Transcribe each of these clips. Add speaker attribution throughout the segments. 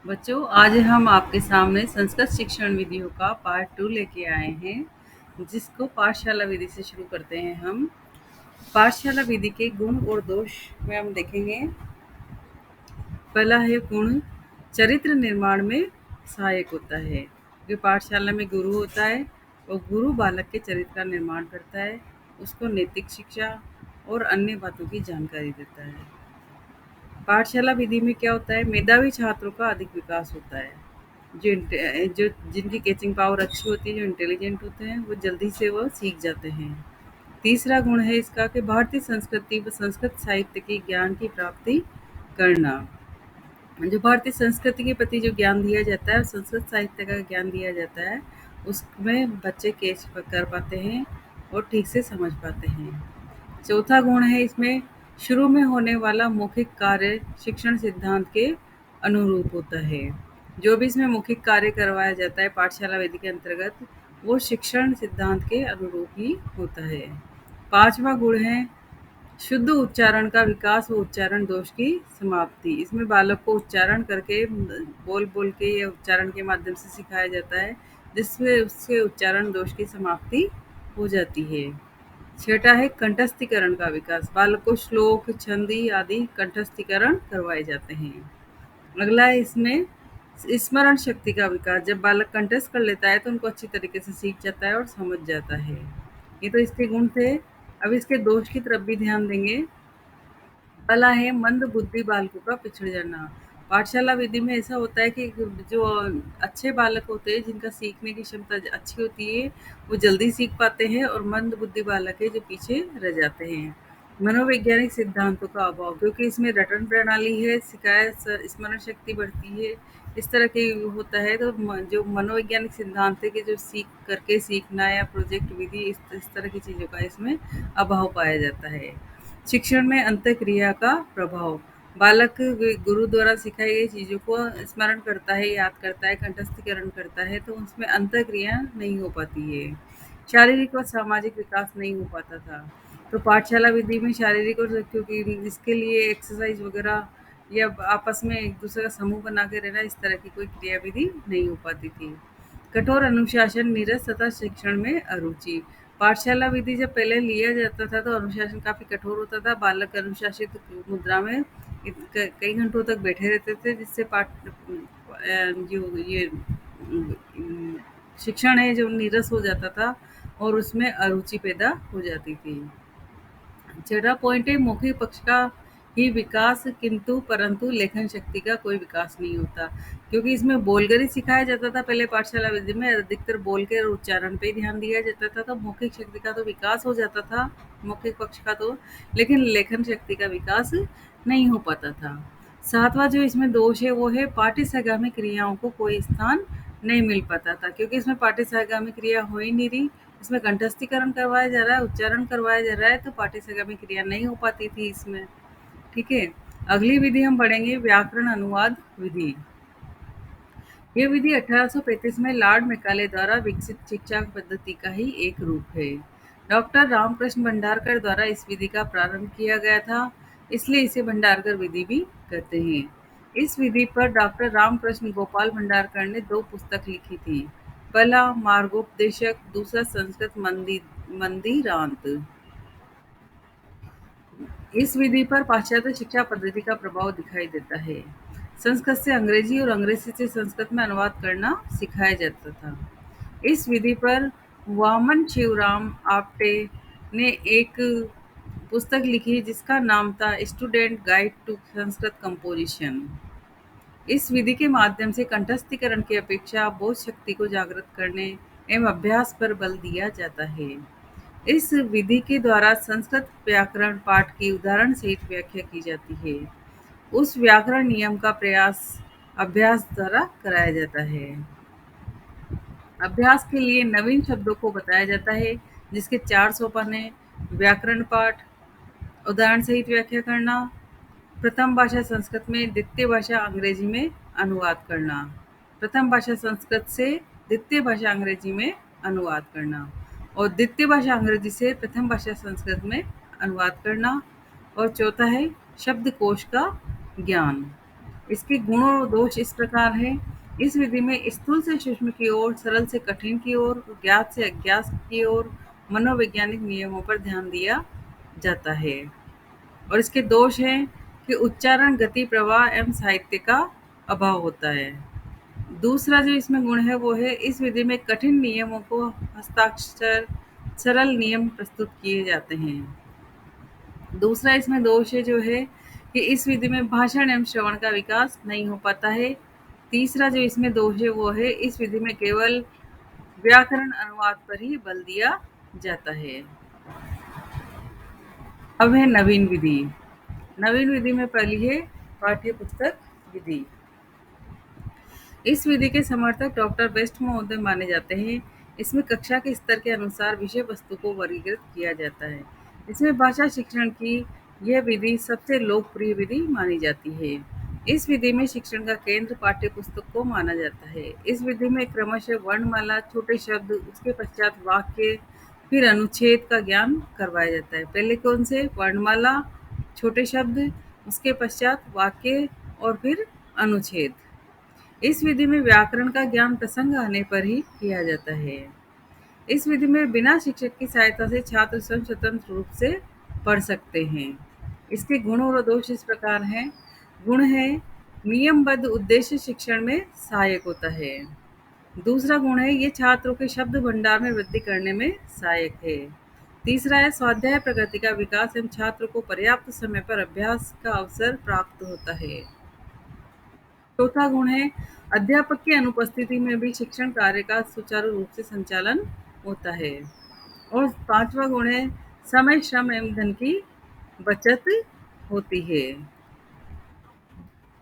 Speaker 1: बच्चों, आज हम आपके सामने संस्कृत शिक्षण विधियों का पार्ट 2 लेके आए हैं, जिसको पाठशाला विधि से शुरू करते हैं हम। पाठशाला विधि के गुण और दोष में हम देखेंगे। पहला है गुण, चरित्र निर्माण में सहायक होता है। जो पाठशाला में गुरु होता है, वो गुरु बालक के चरित्र का निर्माण करता है, उसको नैतिक शिक्षा और अन्य बातों की जानकारी देता है। पाठशाला विधि में क्या होता है, मेधावी छात्रों का अधिक विकास होता है। जो जिनकी कैचिंग पावर अच्छी होती है, जो इंटेलिजेंट होते हैं, वो जल्दी से वो सीख जाते हैं। तीसरा गुण है इसका कि भारतीय संस्कृति व संस्कृत साहित्य के ज्ञान की प्राप्ति करना। जो भारतीय संस्कृति के प्रति जो ज्ञान दिया जाता है और संस्कृत साहित्य का ज्ञान दिया जाता है, उसमें बच्चे कैच कर पाते हैं और ठीक से समझ पाते हैं। चौथा गुण है इसमें, शुरू में होने वाला मौखिक कार्य शिक्षण सिद्धांत के अनुरूप होता है। जो भी इसमें मौखिक कार्य करवाया जाता है पाठशाला विधि के अंतर्गत, वो शिक्षण सिद्धांत के अनुरूप ही होता है। पांचवा गुण है शुद्ध उच्चारण का विकास व उच्चारण दोष की समाप्ति। इसमें बालक को उच्चारण करके, बोल बोल के या उच्चारण के माध्यम से सिखाया जाता है, जिससे उसके उच्चारण दोष की समाप्ति हो जाती है। छठा है कंठस्थीकरण का विकास। बालक को श्लोक, छंदी आदि कंठस्थीकरण करवाए जाते हैं। अगला है इसमें स्मरण शक्ति का विकास। जब बालक कंठस्थ कर लेता है तो उनको अच्छी तरीके से सीख जाता है और समझ जाता है। ये तो इसके गुण थे। अब इसके दोष की तरफ भी ध्यान देंगे। पहला है मंद बुद्धि बालकों का पिछड़ जाना। पाठशाला विधि में ऐसा होता है कि जो अच्छे बालक होते हैं, जिनका सीखने की क्षमता अच्छी होती है, वो जल्दी सीख पाते हैं, और मंद बुद्धि बालक है जो पीछे रह जाते हैं। मनोवैज्ञानिक सिद्धांतों का अभाव, क्योंकि इसमें रटन प्रणाली है, शिकायत स्मरण शक्ति बढ़ती है, इस तरह के होता है, तो जो मनोवैज्ञानिक सिद्धांत है कि जो सीख करके सीखना या प्रोजेक्ट विधि, इस तरह की चीज़ों का इसमें अभाव पाया जाता है। शिक्षण में अंतःक्रिया का प्रभाव। बालक गुरु द्वारा सिखाई गई चीज़ों को स्मरण करता है, याद करता है, कंठस्थीकरण करता है, तो उसमें अंतःक्रिया नहीं हो पाती है। शारीरिक और सामाजिक विकास नहीं हो पाता था। तो पाठशाला विधि में शारीरिक और, क्योंकि इसके लिए एक्सरसाइज वगैरह या आपस में एक दूसरे का समूह बना के रहना, इस तरह की कोई क्रिया विधि नहीं हो पाती थी। कठोर अनुशासन, नीरस तथा शिक्षण में अरुचि। पाठशाला विधि जब पहले लिया जाता था तो अनुशासन काफ़ी कठोर होता था। बालक अनुशासित मुद्रा में कई घंटों तक बैठे रहते थे, जिससे जो ये शिक्षण है जो नीरस हो जाता था और उसमें अरुचि पैदा हो जाती थी। छठा पॉइंट है मौखिक पक्ष का ही विकास, किंतु परंतु लेखन शक्ति का कोई विकास नहीं होता, क्योंकि इसमें बोलकर ही सिखाया जाता था। पहले पाठशाला विधि में अधिकतर बोल के और उच्चारण पे ही ध्यान दिया जाता था, तो मौखिक शक्ति का तो विकास हो जाता था, मौखिक पक्ष का तो, लेकिन लेखन शक्ति का विकास नहीं हो पाता था। सातवां जो इसमें दोष है वो है पाठ्यसहगामी क्रियाओं को कोई स्थान नहीं मिल पाता था, क्योंकि इसमें पाठ्यसहगामी क्रिया हो ही नहीं रही। इसमें कंठस्थीकरण करवाया जा रहा है, उच्चारण करवाया जा रहा है, तो पाठ्यसहगामी क्रिया नहीं हो पाती थी इसमें। ठीक है। अगली विधि हम पढ़ेंगे व्याकरण अनुवाद विधि। यह विधि 1835 में लॉर्ड मैकाले द्वारा विकसित शिक्षा पद्धति का ही एक रूप है। डॉक्टर रामकृष्ण भंडारकर द्वारा इस विधि का प्रारंभ किया गया था, इसलिए इसे भंडारकर विधि भी कहते हैं। इस विधि पर डॉक्टर रामकृष्ण गोपाल भंडारकर ने 2 पुस्तक लिखी थी। पहला मार्गोपदेशक, दूसरा संस्कृत मंदिरांत। इस विधि पर पाश्चात्य शिक्षा पद्धति का प्रभाव दिखाई देता है। संस्कृत से अंग्रेजी और अंग्रेजी से संस्कृत में अनुवाद करना सिखाया जाता था। इस विधि पर वामन शिवराम आप्टे ने एक पुस्तक लिखी, जिसका नाम था student guide to Sanskrit composition. इस विधि के माध्यम से कंठस्थीकरण की अपेक्षा बोध शक्ति को जागृत करने एवं अभ्यास पर बल दिया जाता है। इस विधि के द्वारा संस्कृत व्याकरण पाठ की उदाहरण सहित व्याख्या की जाती है। उस व्याकरण नियम का प्रयास अभ्यास द्वारा कराया जाता है। अभ्यास के लिए नवीन शब्दों को बताया जाता है, जिसके 4 सोपान हैं। व्याकरण पाठ, उदाहरण सहित व्याख्या करना, प्रथम भाषा संस्कृत में, द्वितीय भाषा अंग्रेजी में अनुवाद करना, प्रथम भाषा संस्कृत से द्वितीय भाषा अंग्रेजी में अनुवाद करना, और द्वितीय भाषा अंग्रेजी से प्रथम भाषा संस्कृत में अनुवाद करना, और चौथा है शब्दकोश का ज्ञान। इसके गुण और दोष इस प्रकार हैं। इस विधि में स्थूल से सूक्ष्म की ओर, सरल से कठिन की ओर, ज्ञात से अज्ञात की ओर मनोवैज्ञानिक नियमों पर ध्यान दिया जाता है। और इसके दोष हैं कि उच्चारण, गति, प्रवाह एवं साहित्य का अभाव होता है। दूसरा जो इसमें गुण है वो है इस विधि में कठिन नियमों को हस्ताक्षर सरल नियम प्रस्तुत किए जाते हैं। दूसरा इसमें दोष है जो है कि इस विधि में भाषण एवं श्रवण का विकास नहीं हो पाता है। तीसरा जो इसमें दोष है वो है इस विधि में केवल व्याकरण अनुवाद पर ही बल दिया जाता है। अब है नवीन विधि। नवीन विधि में पहली है पाठ्य पुस्तक विधि। इस विधि के समर्थक डॉक्टर बेस्ट महोदय माने जाते हैं। इसमें कक्षा के स्तर के अनुसार विषय वस्तु को वर्गीकृत किया जाता है। इसमें भाषा शिक्षण की यह विधि सबसे लोकप्रिय विधि मानी जाती है। इस विधि में शिक्षण का केंद्र पाठ्य पुस्तक को माना जाता है। इस विधि में क्रमशः वर्णमाला, छोटे शब्द, उसके पश्चात वाक्य, फिर अनुच्छेद का ज्ञान करवाया जाता है। पहले कौन से? वर्णमाला, छोटे शब्द, उसके पश्चात वाक्य और फिर अनुच्छेद। इस विधि में व्याकरण का ज्ञान प्रसंग आने पर ही किया जाता है। इस विधि में बिना शिक्षक की सहायता से छात्र स्वयं स्वतंत्र रूप से पढ़ सकते हैं। इसके गुण और दोष इस प्रकार हैं। गुण है नियमबद्ध उद्देश्य शिक्षण में सहायक होता है। दूसरा गुण है ये छात्रों के शब्द भंडार में वृद्धि करने में सहायक है। तीसरा है स्वाध्याय प्रगति का विकास एवं छात्र को पर्याप्त समय पर अभ्यास का अवसर प्राप्त होता है। चौथा गुण है अध्यापक की अनुपस्थिति में भी शिक्षण कार्य का सुचारू रूप से संचालन होता है। और पांचवा गुण है समय, श्रम एवं धन की बचत होती है।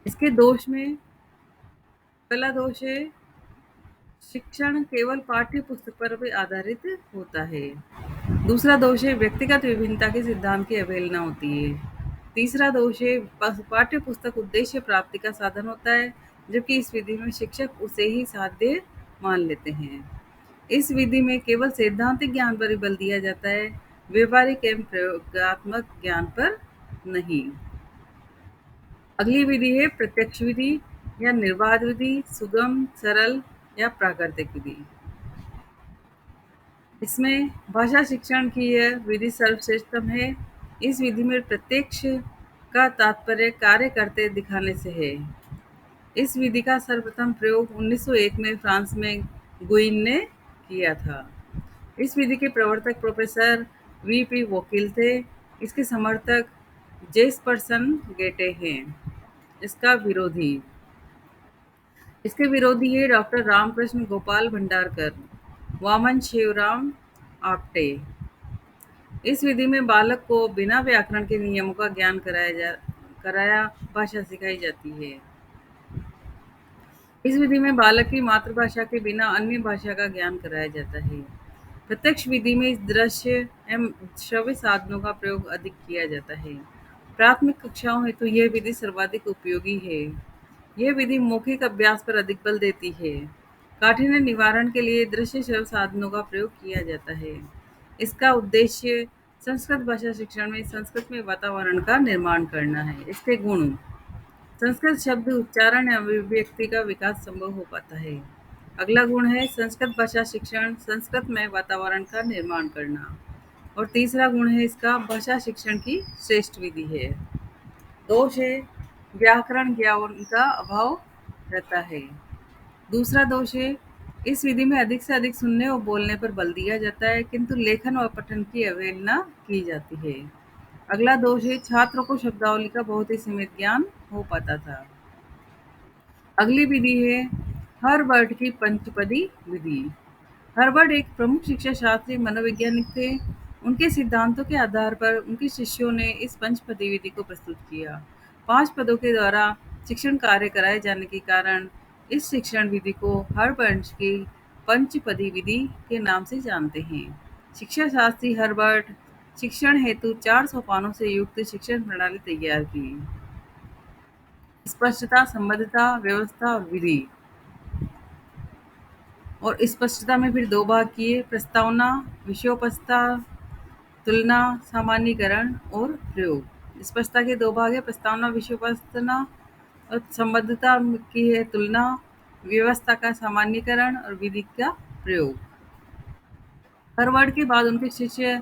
Speaker 1: इसके दोष में पहला दोष है शिक्षण केवल पाठ्य पुस्तक पर भी आधारित होता है। दूसरा दोष है व्यक्तिगत विभिन्नता के सिद्धांत की अवहेलना होती है। तीसरा दोष है पाठ्य पुस्तक उद्देश्य प्राप्ति का साधन होता है, जबकि इस विधि में शिक्षक उसे ही साध्य मान लेते हैं। इस विधि में केवल सैद्धांतिक ज्ञान पर ही बल दिया जाता है, व्यवहारिक एवं प्रयोगात्मक ज्ञान पर नहीं। अगली विधि है प्रत्यक्ष विधि या निर्बाध विधि, सुगम, सरल या प्राकृतिक विधि। इसमें भाषा शिक्षण की यह विधि सर्वश्रेष्ठतम है। इस विधि में प्रत्यक्ष का तात्पर्य कार्य करते दिखाने से है। इस विधि का सर्वप्रथम प्रयोग 1901 में फ्रांस में गुइन ने किया था। इस विधि के प्रवर्तक प्रोफेसर वी.पी. वोकिल थे। इसके समर्थक जेसपर्सन गेटे हैं। इसके विरोधी है डॉक्टर रामकृष्ण गोपाल भंडारकर, वामन शिवराम आप्टे। इस विधि में बालक को बिना व्याकरण के नियमों का ज्ञान कराया भाषा सिखाई जाती है। इस विधि में बालक की मातृभाषा के बिना अन्य भाषा का ज्ञान कराया जाता है। प्रत्यक्ष विधि में दृश्य एवं श्रव्य साधनों का प्रयोग अधिक किया जाता है। प्राथमिक कक्षाओं हेतु यह विधि सर्वाधिक उपयोगी है। यह विधि मौखिक अभ्यास पर अधिक बल देती है। काठिन्य निवारण के लिए दृश्य श्रव्य साधनों का प्रयोग किया जाता है। इसका उद्देश्य संस्कृत भाषा शिक्षण में संस्कृत में वातावरण का निर्माण करना है। इसके गुण: संस्कृत शब्द, उच्चारण या अभिव्यक्ति का विकास संभव हो पाता है। अगला गुण है संस्कृत भाषा शिक्षण, संस्कृत में वातावरण का निर्माण करना। और तीसरा गुण है इसका भाषा शिक्षण की श्रेष्ठ विधि है। दोष है व्याकरण ज्ञान का अभाव रहता है। दूसरा दोष है इस विधि में अधिक से अधिक सुनने और बोलने पर बल दिया जाता है, किंतु लेखन और पठन की अवहेलना की जाती है। अगला दोष है छात्रों को शब्दावली का बहुत ही सीमित ज्ञान हो पाता था। अगली विधि है हर्बर्ट की पंचपदी विधि। हर्बर्ट एक प्रमुख शिक्षा शास्त्री मनोवैज्ञानिक थे। उनके सिद्धांतों के आधार पर उनके शिष्यों ने इस पंचपदी विधि को प्रस्तुत किया। 5 पदों के द्वारा शिक्षण कार्य कराए जाने के कारण इस शिक्षण विधि को हर्बर्ट की पंचपदी विधि के नाम से जानते हैं। शिक्षा शास्त्री हर्बर्ट शिक्षण हेतु 400 सोपानों से युक्त शिक्षण प्रणाली तैयार की। स्पष्टता, संबद्धता, व्यवस्था और विधि। और स्पष्टता में फिर 2 भाग किए: प्रस्तावना, विषयोपस्था, तुलना, सामान्यीकरण और प्रयोग। स्पष्टता के 2 भाग है: प्रस्तावना, विषयोपस्था और संबद्धता की है तुलना, व्यवस्था का सामान्यीकरण और विधि का प्रयोग। हर्वर्ड के बाद उनके शिष्य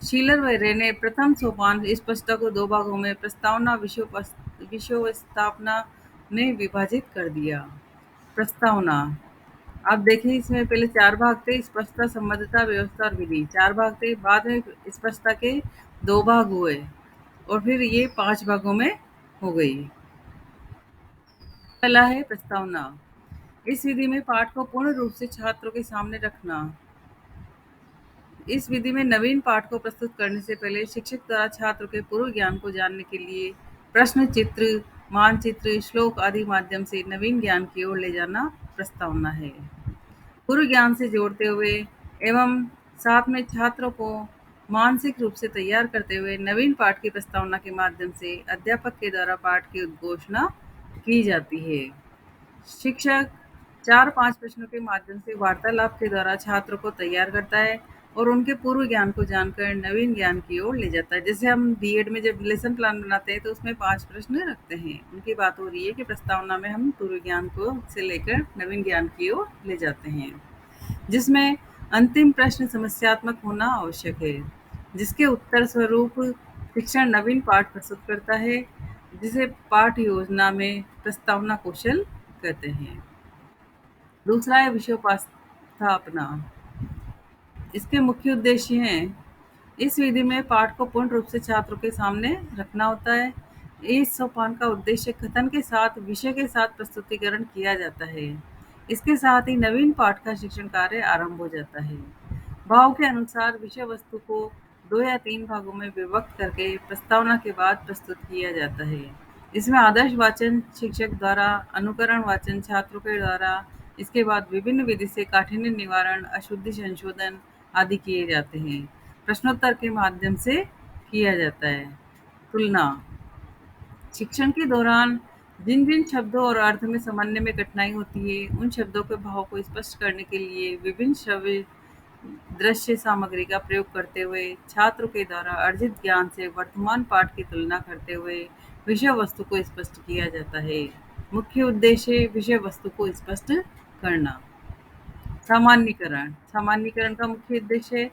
Speaker 1: शीलर व रे ने प्रथम सोपान स्पष्टता को दो भागों में प्रस्तावना विषयोपस्थापना में विभाजित कर दिया। प्रस्तावना, आप देखिए इसमें पहले 4 भाग थे, स्पष्टता, संबद्धता, व्यवस्था और विधि। 4 भाग थे, बाद में स्पष्टता के 2 भाग हुए और फिर ये 5 भागों में हो गई। पहला है प्रस्तावना। इस विधि में पाठ को पूर्ण रूप से छात्रों के सामने रखना। इस विधि में नवीन पाठ को प्रस्तुत करने से पहले शिक्षक द्वारा छात्र के पूर्व ज्ञान को जानने के लिए प्रश्न चित्र, मानचित्र, श्लोक आदि माध्यम से नवीन ज्ञान की ओर ले जाना प्रस्तावना है। पूर्व ज्ञान से जोड़ते हुए एवं साथ में छात्रों को मानसिक रूप से तैयार करते हुए नवीन पाठ की प्रस्तावना के माध्यम से अध्यापक के द्वारा पाठ की उद्घोषणा की जाती है। शिक्षक 4-5 प्रश्नों के माध्यम से वार्तालाप के द्वारा छात्रों को तैयार करता है और उनके पूर्व ज्ञान को जानकर नवीन ज्ञान की ओर ले जाता है। जैसे हम बीएड में जब लेसन प्लान बनाते हैं तो उसमें 5 प्रश्न रखते हैं। उनकी बात हो रही है कि प्रस्तावना में हम पूर्व ज्ञान को से लेकर नवीन ज्ञान की ओर ले जाते हैं, जिसमें अंतिम प्रश्न समस्यात्मक होना आवश्यक है, जिसके उत्तर स्वरूप शिक्षण नवीन पाठ प्रस्तुत करता है, जिसे पाठ योजना में प्रस्तावना कौशल कहते हैं। दूसरा है विषयोपस्थापना। इसके मुख्य उद्देश्य हैं, इस विधि में पाठ को पूर्ण रूप से छात्रों के सामने रखना होता है। इस सोपान का उद्देश्य कथन के साथ विषय के साथ प्रस्तुतिकरण किया जाता है। इसके साथ ही नवीन पाठ का शिक्षण कार्य आरंभ हो जाता है। भाव के अनुसार विषय वस्तु को 2 या 3 भागों में विभक्त करके प्रस्तावना के बाद प्रस्तुत किया जाता है। इसमें आदर्श वाचन शिक्षक द्वारा, अनुकरण वाचन छात्रों के द्वारा, इसके बाद विभिन्न विधि से काठिन्य निवारण, अशुद्धि संशोधन आदि किए जाते हैं। प्रश्नोत्तर के माध्यम से किया जाता है। तुलना, शिक्षण के दौरान जिन जिन शब्दों और अर्थ में समझने में कठिनाई होती है, उन शब्दों के भाव को स्पष्ट करने के लिए विभिन्न श्रव्य दृश्य सामग्री का प्रयोग करते हुए छात्रों के द्वारा अर्जित ज्ञान से वर्तमान पाठ की तुलना करते हुए विषय वस्तु को स्पष्ट किया जाता है। मुख्य उद्देश्य विषय वस्तु को स्पष्ट करना। सामान्यीकरण, सामान्यीकरण का मुख्य उद्देश्य है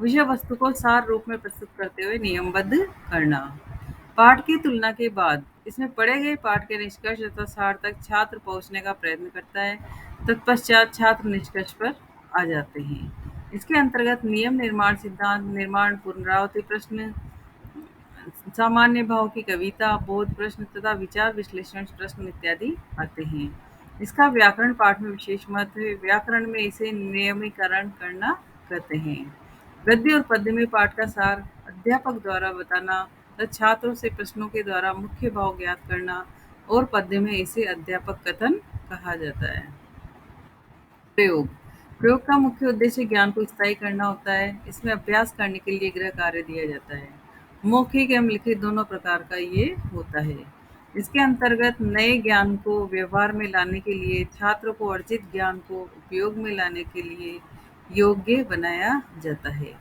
Speaker 1: विषय वस्तु को सार रूप में प्रस्तुत करते हुए नियमबद्ध करना। पाठ की तुलना के बाद इसमें पढ़े गए पाठ के निष्कर्ष तथा सार तक छात्र पहुंचने का प्रयत्न करता है। तत्पश्चात छात्र निष्कर्ष पर आ जाते हैं। इसके अंतर्गत नियम निर्माण, सिद्धांत निर्माण, पुनरावृत्ति प्रश्न, सामान्य भाव की कविता, बोध प्रश्न तथा विचार विश्लेषण प्रश्न इत्यादि आते हैं। इसका व्याकरण पाठ में विशेष महत्व है। व्याकरण में इसे नियमीकरण करना कहते हैं। गद्य और पद्य में पाठ का सार अध्यापक द्वारा बताना तथा छात्रों से प्रश्नों के द्वारा मुख्य भाव ज्ञात करना, और पद्य में इसे अध्यापक कथन कहा जाता है। प्रयोग, प्रयोग का मुख्य उद्देश्य ज्ञान को स्थायी करना होता है। इसमें अभ्यास करने के लिए गृह कार्य दिया जाता है। मौखिक एवं लिखित दोनों प्रकार का ये होता है। इसके अंतर्गत नए ज्ञान को व्यवहार में लाने के लिए, छात्रों को अर्जित ज्ञान को उपयोग में लाने के लिए योग्य बनाया जाता है।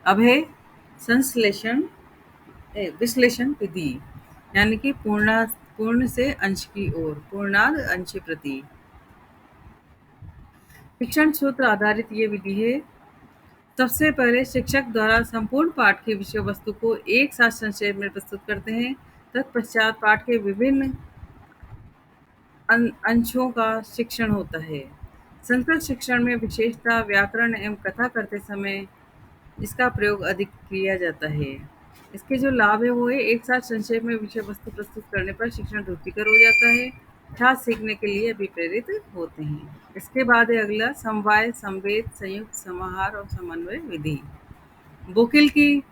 Speaker 1: अब है संश्लेषण विश्लेषण विधि, यानी कि पूर्ण से अंश की ओर, पूर्णांध अंश प्रति। शिक्षण सूत्र आधारित ये विधि है। सबसे पहले शिक्षक द्वारा संपूर्ण पाठ की विषय वस्तु को एक साथ संक्षेप में प्रस्तुत करते हैं। तत्पश्चात पाठ के विभिन्न अंशों का शिक्षण होता है। संस्कृत शिक्षण में विशेषतः व्याकरण एवं कथा करते समय इसका प्रयोग अधिक किया जाता है। इसके जो लाभ है वो है, एक साथ संक्षेप में विषय वस्तु प्रस्तुत करने पर शिक्षण रुचिकर हो जाता है। छात्र सीखने के लिए अभिप्रेरित होते हैं। इसके बाद है अगला समवाय, संवेद, संयुक्त समाहार और समन्वय विधि। बोकिल की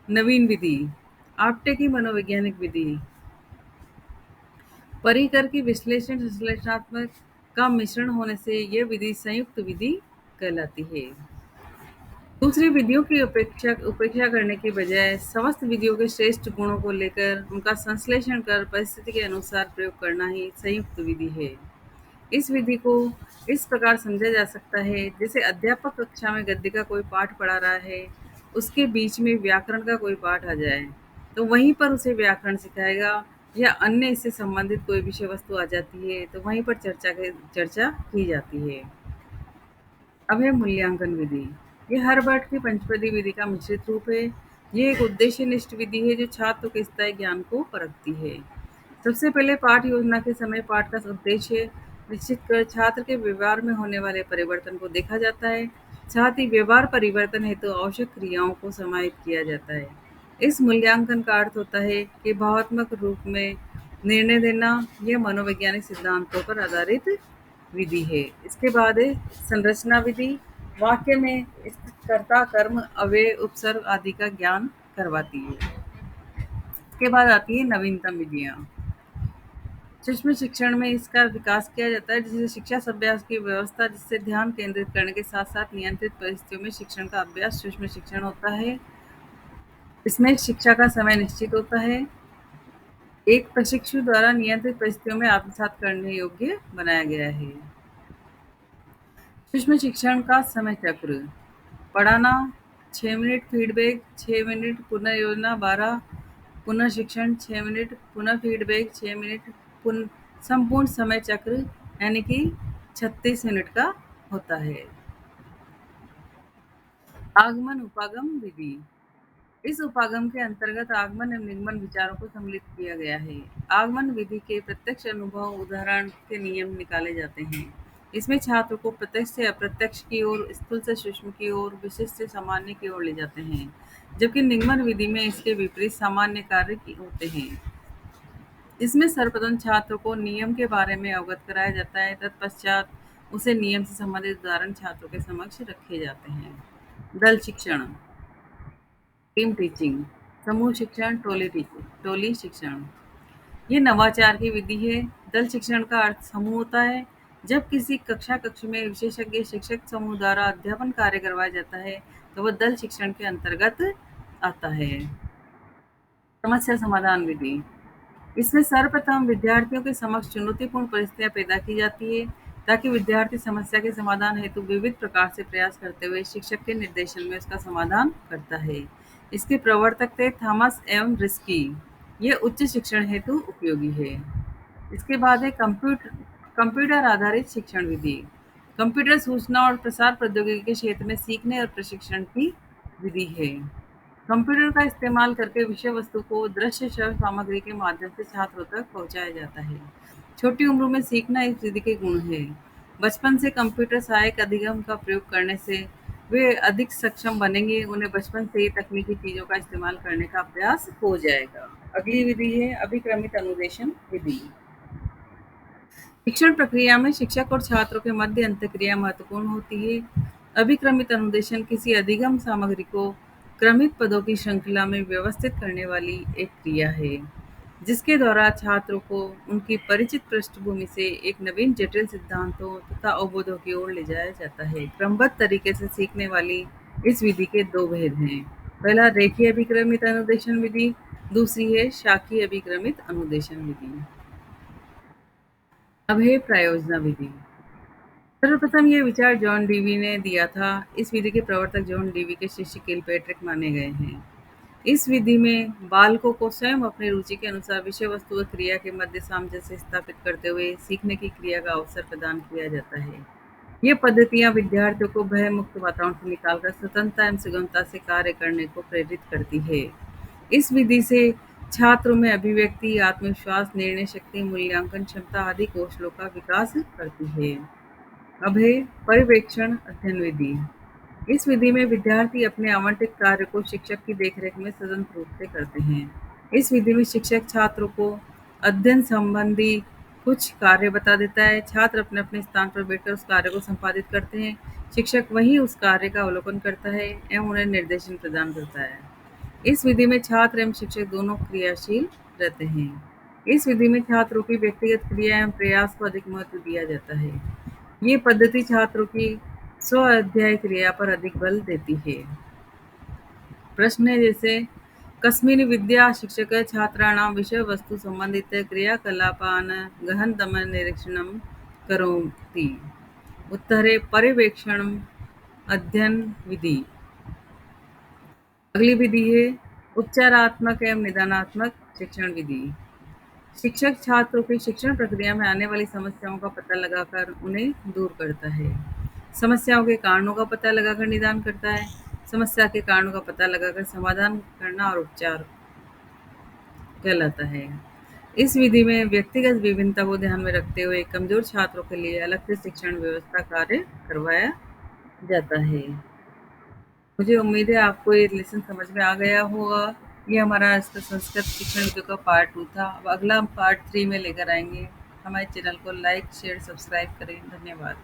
Speaker 1: नवीन विधि, आप्टे की मनोवैज्ञानिक विधि, परिकर की विश्लेषण संश्लेषणात्मक का मिश्रण होने से यह विधि संयुक्त विधि कहलाती है। दूसरी विधियों की उपेक्षा करने की बजाय समस्त विधियों के श्रेष्ठ गुणों को लेकर उनका संश्लेषण कर परिस्थिति के अनुसार प्रयोग करना ही संयुक्त विधि है। इस विधि को इस प्रकार समझा जा सकता है, जैसे अध्यापक कक्षा में गद्य का कोई पाठ पढ़ा रहा है, उसके बीच में व्याकरण का कोई पाठ आ जाए तो वहीं पर उसे व्याकरण सिखाएगा, या अन्य इससे संबंधित कोई विषय वस्तु आ जाती है तो वहीं पर चर्चा की जाती है। अब है मूल्यांकन विधि। ये हर्बर्ट की पंचपदी विधि का मिश्रित रूप है। ये एक उद्देश्यनिष्ठ विधि है जो छात्र के स्थायी ज्ञान को परखती है। सबसे पहले पाठ योजना के समय पाठ का उद्देश्य निश्चित कर छात्र के व्यवहार में होने वाले परिवर्तन को देखा जाता है। साथ ही व्यवहार परिवर्तन हेतु आवश्यक क्रियाओं को समाहित किया जाता है। इस मूल्यांकन का अर्थ होता है कि भावात्मक रूप में निर्णय देना। यह मनोवैज्ञानिक सिद्धांतों पर आधारित विधि है। इसके बाद है संरचना विधि। वाक्य में स्थित कर्ता, कर्म, अव्यय, उपसर्ग आदि का ज्ञान करवाती है। इसके बाद आती है नवीनतम विधियाँ। सूक्ष्म शिक्षण में इसका विकास किया जाता है जिसे शिक्षा अभ्यास की व्यवस्था जिससे ध्यान केंद्रित करने के साथ साथ नियंत्रित परिस्थितियों में शिक्षण का अभ्यास सूक्ष्म शिक्षण होता है। इसमें शिक्षा का समय निश्चित होता है। एक प्रशिक्षु द्वारा नियंत्रित परिस्थितियों में आत्मसात करने योग्य बनाया गया है। सूक्ष्म शिक्षण का समय चक्र। पढ़ाना 6 मिनट, फीडबैक 6 मिनट, पुनर्योजना 12, पुनः शिक्षण 6 मिनट, पुनः फीडबैक 6 मिनट, संपूर्ण समय चक्र यानी कि 36 मिनट का होता है। आगमन उपागम विधि। इस उपागम के अंतर्गत आगमन एवं निगमन विचारों को सम्मिलित किया गया है। आगमन विधि के प्रत्यक्ष अनुभव उदाहरण के नियम निकाले जाते हैं। इसमें छात्र को प्रत्यक्ष से अप्रत्यक्ष की ओर, स्थूल से सूक्ष्म की ओर, विशिष्ट से सामान्य की ओर ले जाते हैं, जबकि निगमन विधि में इसके विपरीत सामान्य कार्य होते हैं। इसमें सर्वप्रथम छात्र को नियम के बारे में अवगत कराया जाता है, तत्पश्चात उसे नियम से संबंधित उदाहरण छात्रों के समक्ष रखे जाते हैं। दल शिक्षण, टीम टीचिंग, समूह शिक्षण, टोली शिक्षण। ये नवाचार की विधि है। दल शिक्षण का अर्थ समूह होता है। जब किसी कक्ष में विशेषज्ञ शिक्षक समूह द्वारा अध्यापन कार्य करवाया जाता है तो वह दल शिक्षण के अंतर्गत आता है। समस्या समाधान विधि। इसमें सर्वप्रथम विद्यार्थियों के समक्ष चुनौतीपूर्ण परिस्थितियां पैदा की जाती है ताकि विद्यार्थी समस्या के समाधान हेतु विविध प्रकार से प्रयास करते हुए शिक्षक के निर्देशन में उसका समाधान करता है। इसके प्रवर्तक थे थॉमस एवं रिस्की। ये उच्च शिक्षण हेतु उपयोगी है। इसके बाद है कंप्यूटर आधारित शिक्षण विधि। कंप्यूटर सूचना और प्रसार प्रौद्योगिकी के क्षेत्र में सीखने और प्रशिक्षण की विधि है। कंप्यूटर का इस्तेमाल करके विषय वस्तु को दृश्य श्रव्य सामग्री के माध्यम से छात्रों तक पहुंचाया जाता है। छोटी उम्र में सीखना इस विधि के गुण है। बचपन से कंप्यूटर सहायक अधिगम का प्रयोग करने से वे अधिक सक्षम बनेंगे। उन्हें बचपन से ही तकनीकी चीजों का इस्तेमाल करने का अभ्यास हो जाएगा। अगली विधि है अभिक्रमित अनुदेशन विधि। शिक्षण प्रक्रिया में शिक्षक और छात्रों के मध्य अंतःक्रिया महत्वपूर्ण होती है। अभिक्रमित अनुदेशन किसी अधिगम सामग्री को क्रमित पदों की श्रृंखला में व्यवस्थित करने वाली एक क्रिया है, जिसके द्वारा छात्रों को उनकी परिचित पृष्ठभूमि से एक नवीन जटिल सिद्धांतों तथा अवबोधों की ओर ले जाया जाता है। क्रमबद्ध तरीके से सीखने वाली इस विधि के दो भेद हैं। पहला रेखीय अभिक्रमित अनुदेशन विधि, दूसरी है शाखीय अभिक्रमित अनुदेशन विधि। अब है प्रायोजना विधि। सर्वप्रथम ये विचार जॉन डीवी ने दिया था। इस विधि के प्रवर्तक जॉन डीवी के शिष्य किलपैट्रिक माने गए हैं। इस विधि में बालकों को स्वयं अपनी रुचि के अनुसार विषय वस्तु व क्रिया के मध्य सामंजस्य स्थापित करते हुए सीखने की क्रिया का अवसर प्रदान किया जाता है। ये पद्धतियां विद्यार्थियों को भय मुक्त वातावरण से निकालकर स्वतंत्रता एवं सुगमता से कार्य करने को प्रेरित करती है। इस विधि से छात्रों में अभिव्यक्ति, आत्मविश्वास, निर्णय शक्ति, मूल्यांकन क्षमता आदि कौशलों का विकास करती है। अब है पर्यवेक्षण अध्ययन विधि। इस विधि में विद्यार्थी अपने आवंटित कार्य को शिक्षक की देखरेख में स्वतंत्र रूप से करते हैं। इस विधि में शिक्षक छात्रों को अध्ययन संबंधी कुछ कार्य बता देता है। छात्र अपने अपने स्थान पर बैठकर उस कार्य को संपादित करते हैं। शिक्षक वहीं उस कार्य का अवलोकन करता है एवं उन्हें निर्देशन प्रदान करता है। इस विधि में छात्र एवं शिक्षक दोनों क्रियाशील रहते हैं। इस विधि में छात्रों की व्यक्तिगत क्रिया एवं प्रयास को अधिक महत्व दिया जाता है। ये पद्धति छात्रों की स्व अध्याय क्रिया पर अधिक बल देती है। प्रश्न है जैसे कस्मिन् विद्या शिक्षक छात्राणां विषय वस्तु संबंधित क्रियाकलापान् गहनतम निरीक्षणं करोति। उत्तरे पर्यवेक्षण अध्ययन विधि। अगली विधि है उपचारात्मक एवं निदानात्मक शिक्षण विधि। शिक्षक छात्रों की शिक्षण प्रक्रिया में आने वाली समस्याओं का पता लगाकर उन्हें दूर करता है। समस्याओं के कारणों का पता लगाकर निदान करता है। समस्या के कारणों का पता लगाकर समाधान करना और उपचार कहलाता है। इस विधि में व्यक्तिगत विभिन्नता को ध्यान में रखते हुए कमजोर छात्रों के लिए अलग से शिक्षण व्यवस्था कार्य करवाया जाता है। मुझे उम्मीद है आपको ये लेसन समझ में आ गया होगा। ये हमारा आज का संस्कृत शिक्षण वीडियो का पार्ट 2 था। अब अगला हम पार्ट 3 में लेकर आएँगे। हमारे चैनल को लाइक, शेयर, सब्सक्राइब करें। धन्यवाद।